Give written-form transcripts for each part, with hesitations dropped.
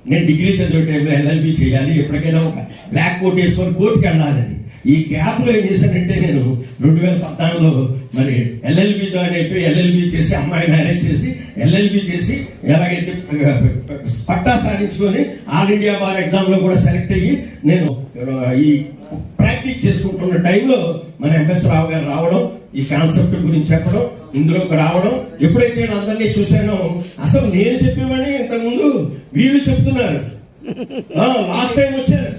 నేను డిగ్రీ చదివే టైంలో ఎల్ఎల్బి చేయాలి, ఎప్పటికైనా ఒక బ్లాక్ కోట్ వేసుకొని కోర్టుకి వెళ్ళాలని. ఈ గ్యాప్లో ఏం చేశానంటే నేను 2014లో మరి ఎల్ఎల్బి జాయిన్ అయిపోయి ఎల్ఎల్బి చేసి అమ్మాయి మ్యారేజ్ చేసి ఎల్ఎల్బి చేసి ఎలాగైతే పట్టా సాధించుకొని ఆల్ ఇండియా బార్ ఎగ్జామ్లో కూడా సెలెక్ట్ అయ్యి నేను ఈ ప్రాక్టీస్ చేసుకుంటున్న టైంలో మన ఎంఎస్ రావు గారు రావడం, ఈ కాన్సెప్ట్ గురించి చెప్పడం, ఇందులోకి రావడం. ఎప్పుడైతే నేను అందరినీ చూశానో అసలు నేను చెప్పేవాడిని ఇంతకుముందు వీళ్ళు చెప్తున్నారు. లాస్ట్ టైం వచ్చాను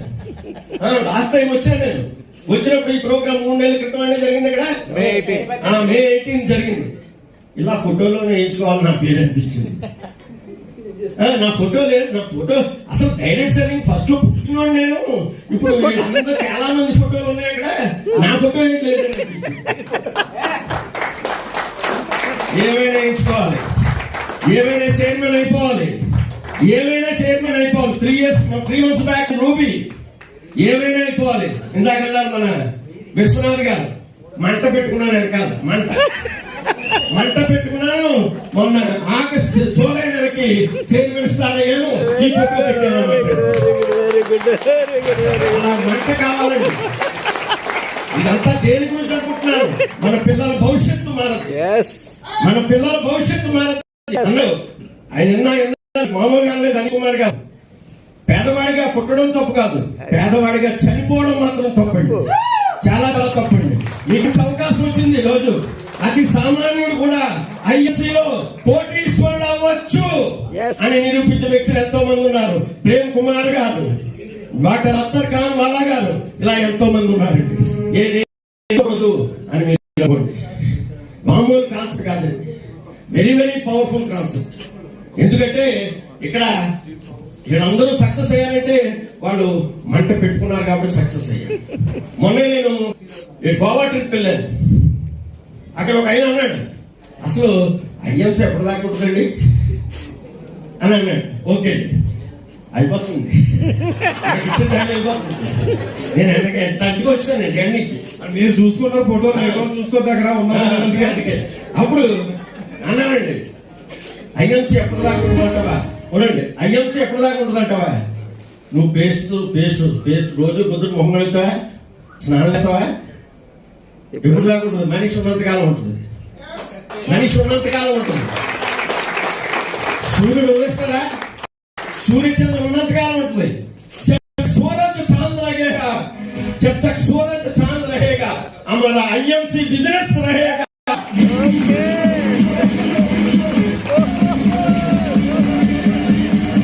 నేను వచ్చినప్పుడు ఈ ప్రోగ్రామ్ 3 నెలల క్రితం అనేది జరిగింది. ఇక్కడ మే 18 జరిగింది. ఇలా ఫోటోలో వేయించుకోవాలి నా పేరు అనిపించింది. నా ఫోటో లేదు, నా ఫోటో అసలు డైరెక్ట్ సెల్లింగ్ ఫస్ట్ పుట్టినోడు నేను. ఇప్పుడు అందరూ చాలా మంది ఫోటోలు ఉన్నాయి అక్కడ, నా ఫోటో ఏంటి లేదు అనిపించింది. ఏమైనా వేయించుకోవాలి, ఏమైనా చైర్మన్ అయిపోవాలి, 3 months బ్యాక్ రూబీ ఏమైనా అయిపోవాలి. ఇందాక మన విశ్వనాథ్ గారు మంట పెట్టుకున్నాను, వెనకాల మంట పెట్టుకున్నాను. మొన్న ఆగస్టు జూలై నెలకి చైర్మన్ స్టార్ అయ్యాను. ఈ ఫోటో పెట్టాను. మంట కావాలండి. ఇదంతా దేని గురించి అనుకుంటున్నాను? మన పిల్లల భవిష్యత్తు మారదు. ఆయన మామూలుగా లేదు. అనికుమార్ గారు పేదవాడిగా పుట్టడం తప్పు కాదు, పేదవాడిగా చనిపోవడం మాత్రం తప్పండి, చాలా తప్పండి. మీకు అవకాశం వచ్చింది ఈ రోజు. అతి సామాన్యుడు కూడా ఐఎస్సీలో కోటీశ్వరుడు అవ్వచ్చు అని నిరూపించిన వ్యక్తులు ఎంతో మంది ఉన్నారు. ప్రేమ్ కుమార్ గారు, డాక్టర్ అఖ్తర్ ఖాన్ వాలా గారు, ఇలా ఎంతో మంది ఉన్నారండి. అని మీరు మామూలు కాన్సెప్ట్ కాదండి, వెరీ వెరీ పవర్ఫుల్ కాన్సెప్ట్. ఎందుకంటే ఇక్కడ వీళ్ళందరూ సక్సెస్ అయ్యారంటే వాళ్ళు మంట పెట్టుకున్నారు కాబట్టి సక్సెస్ అయ్యారు. మొన్న నేను గోవా ట్రిప్ వెళ్ళాను. అక్కడ ఒక ఆయన అన్నాడు, అసలు ఐఎంసీ ఎప్పటిదాకా ఉంటుందండి అని అన్నాడు. ఓకే అయిపోతుంది, నేను ఎంత అడ్డుకు వచ్చాను గండికి. మీరు చూసుకున్న ఫోటో చూసుకోద్దు అక్కడ ఉన్నా. అప్పుడు అన్నానండి, ఐఎంసీ ఎప్పటిదాకా ఉంటుందంటావా? ఉండండి, ఐఎంసీ ఎప్పటిదాకా ఉంటుందంటావా? నువ్వు పేస్ట్ రోజు పొద్దున్న మొహం కడుగుతావా, స్నానం చేస్తావా? ఎప్పుడు దాకా ఉంటుంది? మనిషి ఉన్నంతకాలం ఉంటుంది. సూర్యుడు ఉదయిస్తారా? సూర్యచంద్రుడు ఉన్నంతకాలం ఉంటుంది. जब तक सूरज चांद रहेगा हमारा आईएमसी बिजनेस रहेगा.